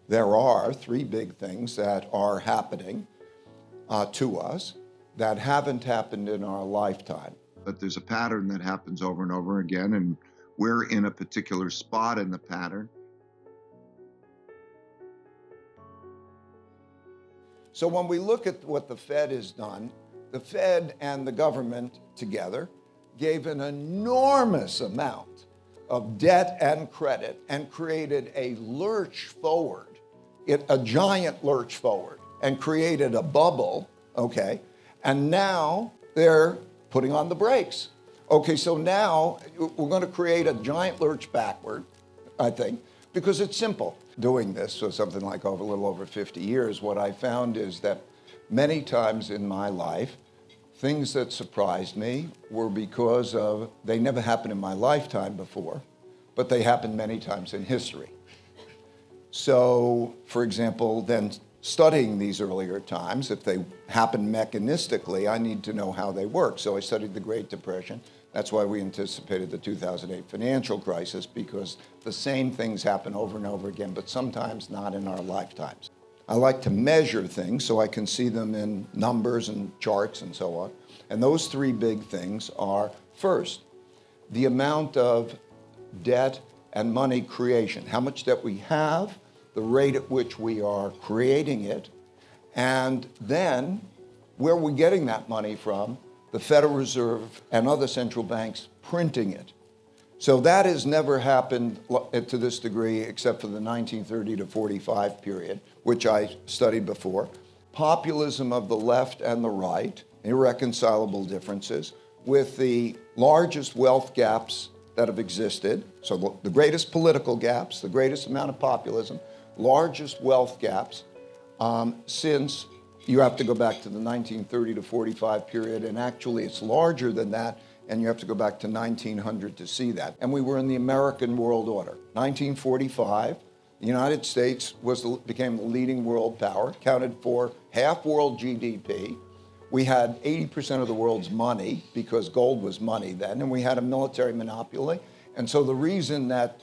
there are three big things that are happening to us that haven't happened in our lifetime. But there's a pattern that happens over and over again, and we're in a particular spot in the pattern. So when we look at what the Fed has done, the Fed and the government together gave an enormous amount of debt and credit and created a lurch forward, a giant lurch forward, and created a bubble, okay? And now they're putting on the brakes. Okay, so now we're going to create a giant lurch backward, I think, because it's simple. Doing this for something like a little over 50 years, what I found is that many times in my life, things that surprised me were because they never happened in my lifetime before, but they happened many times in history. So, for example, then studying these earlier times, if they happen mechanistically, I need to know how they work. So I studied the Great Depression. That's why we anticipated the 2008 financial crisis, because the same things happen over and over again, but sometimes not in our lifetimes. I like to measure things so I can see them in numbers and charts and so on. And those three big things are, first, the amount of debt and money creation, how much debt we have, the rate at which we are creating it, and then where we're getting that money from, the Federal Reserve and other central banks printing it. So that has never happened to this degree except for the 1930 to 45 period, which I studied before. Populism of the left and the right, irreconcilable differences, with the largest wealth gaps that have existed. So the greatest political gaps, the greatest amount of populism, largest wealth gaps since you have to go back to the 1930 to 45 period, and actually it's larger than that, and you have to go back to 1900 to see that. And we were in the American world order. 1945, the United States became the leading world power, accounted for half world GDP. We had 80% of the world's money, because gold was money then, and we had a military monopoly. And so the reason that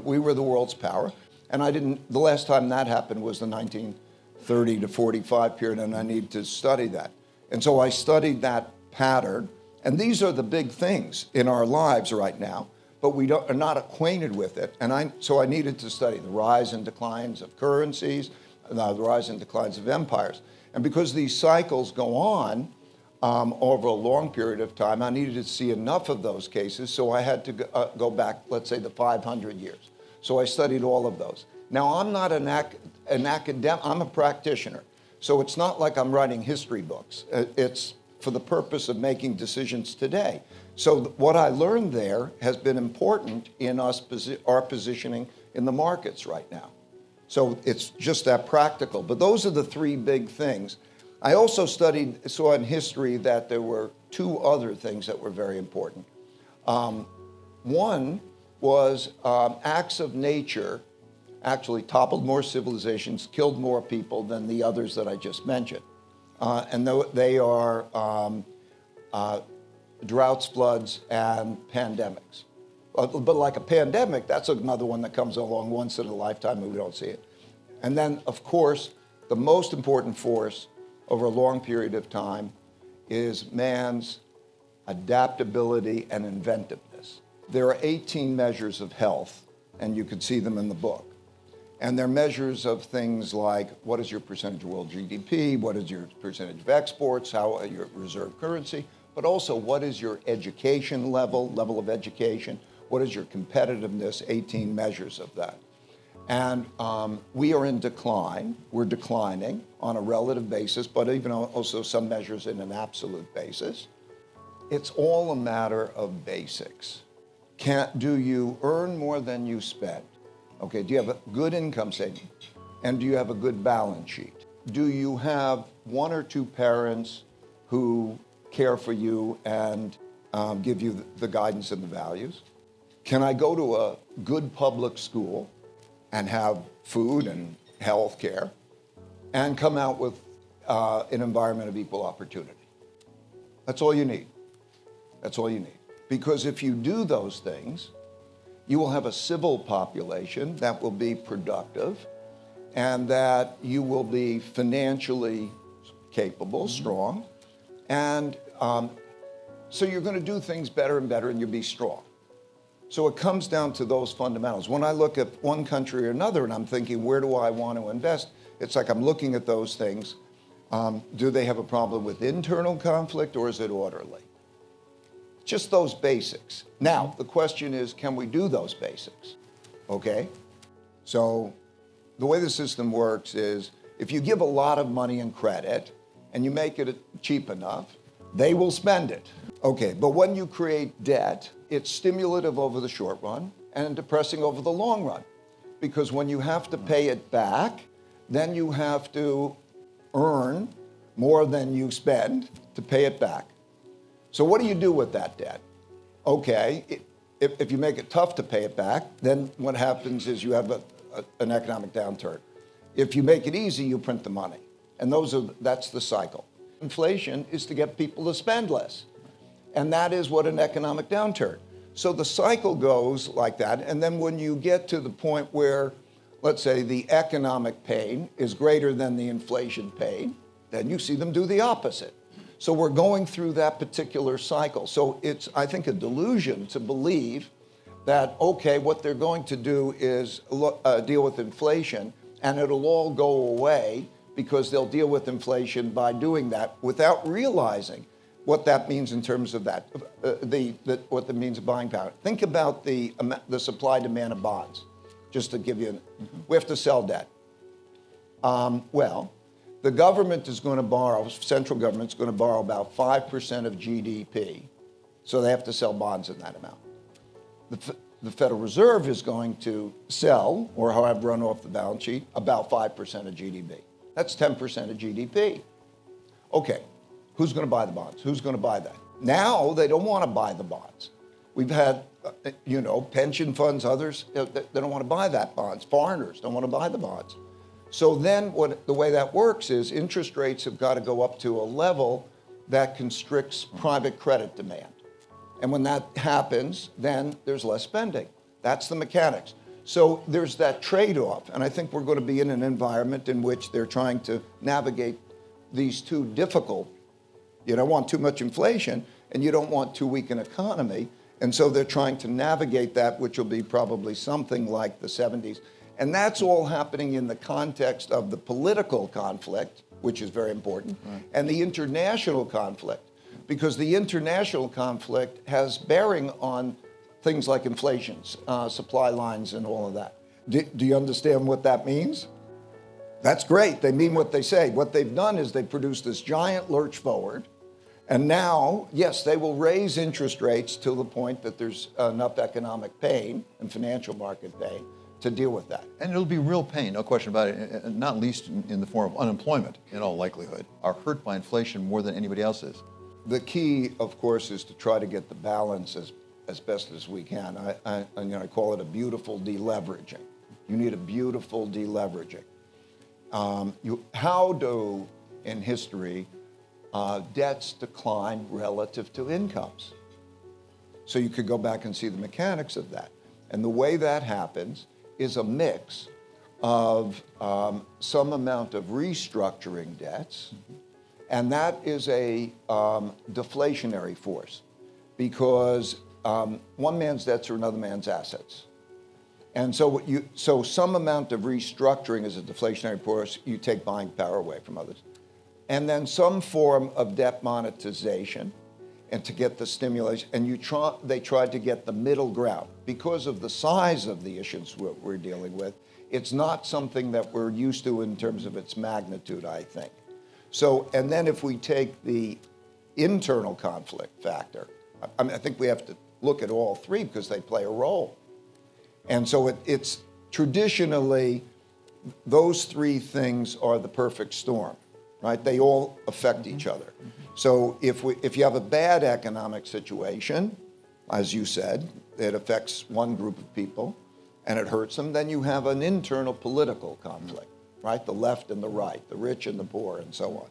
we were the world's power, and the last time that happened was the 1930 to 45 period, and I need to study that. And so I studied that pattern, and these are the big things in our lives right now, but we are not acquainted with it. And so I needed to study the rise and declines of currencies, the rise and declines of empires. And because these cycles go on over a long period of time, I needed to see enough of those cases, so I had to go back, let's say, the 500 years. So I studied all of those. Now, I'm not an academic, I'm a practitioner. So it's not like I'm writing history books. It's for the purpose of making decisions today. So what I learned there has been important in our positioning in the markets right now. So it's just that practical. But those are the three big things. I also saw in history that there were two other things that were very important. One was acts of nature actually toppled more civilizations, killed more people than the others that I just mentioned. And they are droughts, floods, and pandemics. But like a pandemic, that's another one that comes along once in a lifetime and we don't see it. And then, of course, the most important force over a long period of time is man's adaptability and inventiveness. There are 18 measures of health, and you can see them in the book. And they're measures of things like, what is your percentage of world GDP? What is your percentage of exports? How your reserve currency? But also, what is your education level of education? What is your competitiveness? 18 measures of that. And we are in decline. We're declining on a relative basis, but even also some measures in an absolute basis. It's all a matter of basics. Do you earn more than you spend? Okay, do you have a good income statement? And do you have a good balance sheet? Do you have one or two parents who care for you and give you the guidance and the values? Can I go to a good public school and have food and health care and come out with an environment of equal opportunity? That's all you need. That's all you need. Because if you do those things, you will have a civil population that will be productive, and that you will be financially capable, strong, and so you're going to do things better and better, and you'll be strong. So it comes down to those fundamentals. When I look at one country or another and I'm thinking, where do I want to invest? It's like I'm looking at those things. Do they have a problem with internal conflict, or is it orderly? Just those basics. Now, the question is, can we do those basics? Okay? So the way the system works is, if you give a lot of money and credit and you make it cheap enough, they will spend it. Okay, but when you create debt, it's stimulative over the short run and depressing over the long run. Because when you have to pay it back, then you have to earn more than you spend to pay it back. So what do you do with that debt? Okay, if you make it tough to pay it back, then what happens is you have an economic downturn. If you make it easy, you print the money. And that's the cycle. Inflation is to get people to spend less. And that is what an economic downturn. So the cycle goes like that. And then when you get to the point where, let's say, the economic pain is greater than the inflation pain, then you see them do the opposite. So we're going through that particular cycle. So it's, I think, a delusion to believe that, okay, what they're going to do is deal with inflation and it'll all go away because they'll deal with inflation by doing that without realizing what that means in terms of that, what that means of buying power. Think about the supply demand of bonds, just to give you, we have to sell debt. Well, the government is going to borrow, central government's going to borrow about 5% of GDP, so they have to sell bonds in that amount. The Federal Reserve is going to sell, or have run off the balance sheet, about 5% of GDP. That's 10% of GDP. Okay, who's going to buy the bonds? Who's going to buy that? Now they don't want to buy the bonds. We've had, pension funds, others, they don't want to buy that bonds. Foreigners don't want to buy the bonds. So then the way that works is interest rates have got to go up to a level that constricts private credit demand. And when that happens, then there's less spending. That's the mechanics. So there's that trade-off. And I think we're going to be in an environment in which they're trying to navigate these two difficult. You don't want too much inflation, and you don't want too weak an economy. And so they're trying to navigate that, which will be probably something like the 70s. And that's all happening in the context of the political conflict, which is very important, and the international conflict, because the international conflict has bearing on things like inflation, supply lines, and all of that. Do you understand what that means? That's great. They mean what they say. What they've done is they've produced this giant lurch forward. And now, yes, they will raise interest rates to the point that there's enough economic pain and financial market pain to deal with that. And it'll be real pain, no question about it, not least in the form of unemployment, in all likelihood, are hurt by inflation more than anybody else is. The key, of course, is to try to get the balance as best as we can. I call it a beautiful deleveraging. You need a beautiful deleveraging. How do, in history, debts decline relative to incomes? So you could go back and see the mechanics of that. And the way that happens is a mix of some amount of restructuring debts, and that is a deflationary force, because one man's debts are another man's assets. And so some amount of restructuring is a deflationary force. You take buying power away from others. And then some form of debt monetization, and to get the stimulation, and they tried to get the middle ground. Because of the size of the issues we're dealing with, it's not something that we're used to in terms of its magnitude, I think. So, and then if we take the internal conflict factor, I think we have to look at all three because they play a role. And so it's traditionally, those three things are the perfect storm, right? They all affect each other. So if you have a bad economic situation, as you said, it affects one group of people and it hurts them, then you have an internal political conflict, right? The left and the right, the rich and the poor, and so on.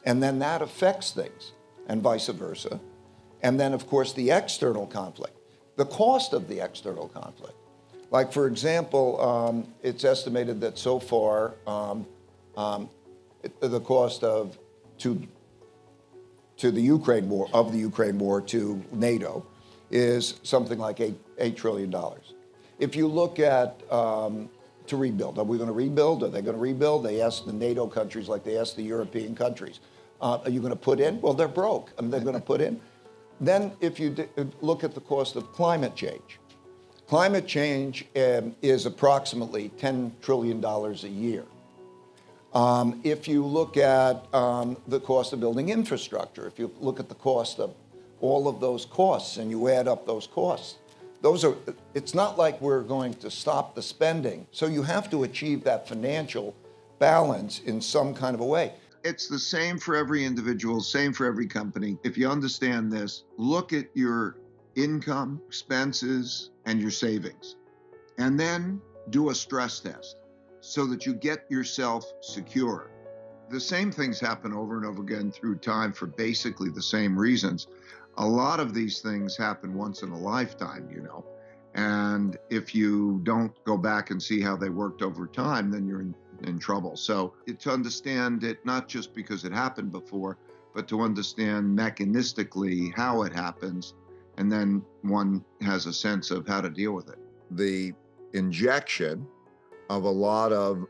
And then that affects things, and vice versa. And then, of course, the external conflict, the cost of the external conflict. Like, for example, it's estimated that so far the cost of to the Ukraine war, to NATO, is something like $8 trillion. If you look at to rebuild, are we going to rebuild? Are they going to rebuild? They ask the NATO countries like they ask the European countries. Are you going to put in? Well, they're broke. I mean, they're going to put in. Then if you look at the cost of climate change, climate change is approximately $10 trillion a year. If you look at the cost of building infrastructure, if you look at the cost of all of those costs and you add up those costs, it's not like we're going to stop the spending. So you have to achieve that financial balance in some kind of a way. It's the same for every individual, same for every company. If you understand this, look at your income, expenses, and your savings, and then do a stress test so that you get yourself secure. The same things happen over and over again through time for basically the same reasons. A lot of these things happen once in a lifetime, you know, and if you don't go back and see how they worked over time, then you're in trouble. So to understand it, not just because it happened before, but to understand mechanistically how it happens, and then one has a sense of how to deal with it. The injection of a lot of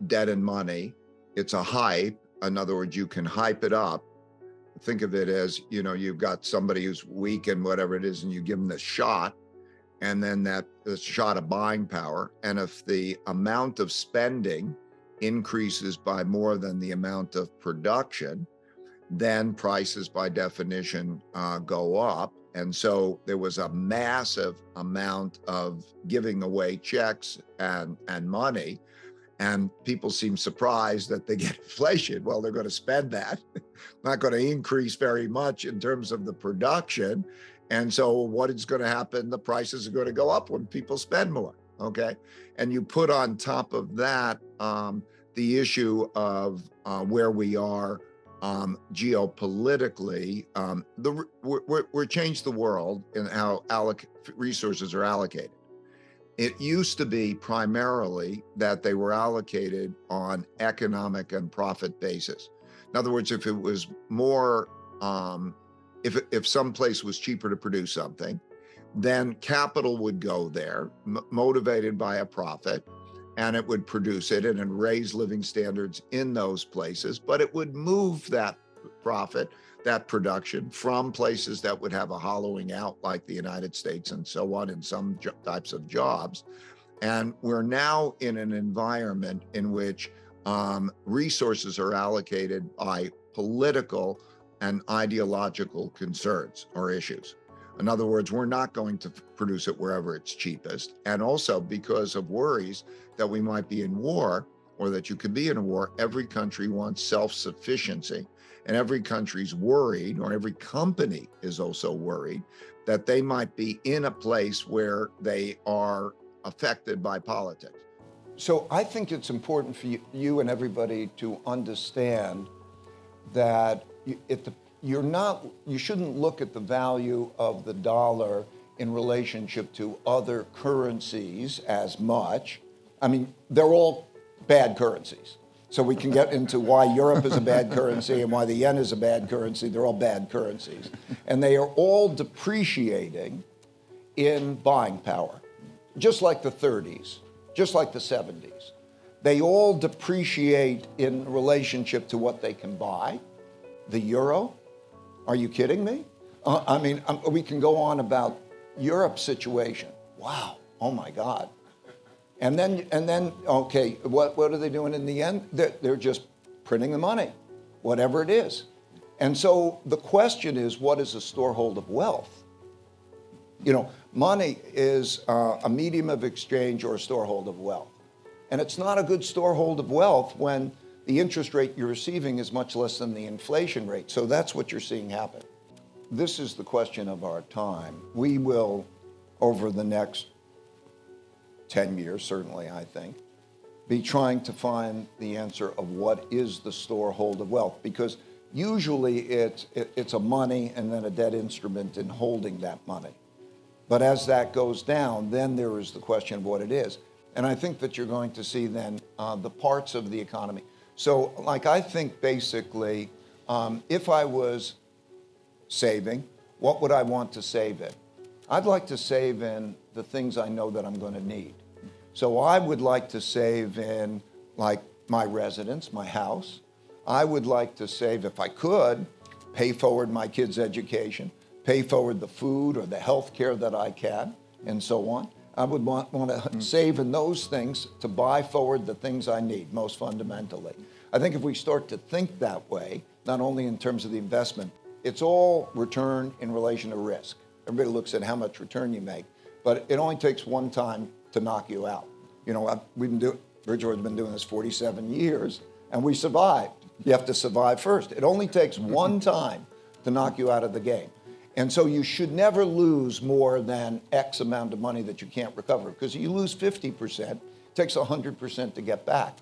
debt and money, it's a hype. In other words, you can hype it up. Think of it as, you know, you've got somebody who's weak and whatever it is, and you give them the shot, and then that the shot of buying power. And if the amount of spending increases by more than the amount of production, then prices by definition go up. And so there was a massive amount of giving away checks and money. And people seem surprised that they get inflation. Well, they're going to spend that, not going to increase very much in terms of the production. And so what is going to happen? The prices are going to go up when people spend more, okay? And you put on top of that the issue of where we are geopolitically. We're changed the world in how resources are allocated. It used to be primarily that they were allocated on economic and profit basis. In other words, if it was more, if some place was cheaper to produce something, then capital would go there, motivated by a profit, and it would produce it and raise living standards in those places. But it would move that profit, that production, from places that would have a hollowing out, like the United States and so on, in some types of jobs. And we're now in an environment in which resources are allocated by political and ideological concerns or issues. In other words, we're not going to produce it wherever it's cheapest. And also because of worries that we might be in war, or that you could be in a war, every country wants self-sufficiency. And every country's worried, or every company is also worried, that they might be in a place where they are affected by politics. So I think it's important for you and everybody to understand that you shouldn't look at the value of the dollar in relationship to other currencies as much. I mean, they're all bad currencies. So we can get into why Europe is a bad currency and why the yen is a bad currency. They're all bad currencies. And they are all depreciating in buying power, just like the 30s, just like the 70s. They all depreciate in relationship to what they can buy. The euro, are you kidding me? I mean, we can go on about Europe's situation. Wow, oh my God. And then, okay, what are they doing in the end? They're just printing the money, whatever it is. And so the question is, what is a storehold of wealth? You know, money is a medium of exchange or a storehold of wealth. And it's not a good storehold of wealth when the interest rate you're receiving is much less than the inflation rate. So that's what you're seeing happen. This is the question of our time. We will, over the next 10 years, certainly, I think, be trying to find the answer of what is the storehold of wealth, because usually it's a money and then a debt instrument in holding that money. But as that goes down, then there is the question of what it is. And I think that you're going to see then the parts of the economy. So like I think basically, if I was saving, what would I want to save in? I'd like to save in the things I know that I'm going to need. So I would like to save in like my residence, my house. I would like to save, if I could, pay forward my kids' education, pay forward the food or the health care that I can, and so on. I would want to save in those things to buy forward the things I need, most fundamentally. I think if we start to think that way, not only in terms of the investment, it's all return in relation to risk. Everybody looks at how much return you make, but it only takes one time to knock you out. You know, Bridgewater's been doing this 47 years, and we survived. You have to survive first. It only takes one time to knock you out of the game. And so you should never lose more than X amount of money that you can't recover, because you lose 50%, it takes 100% to get back.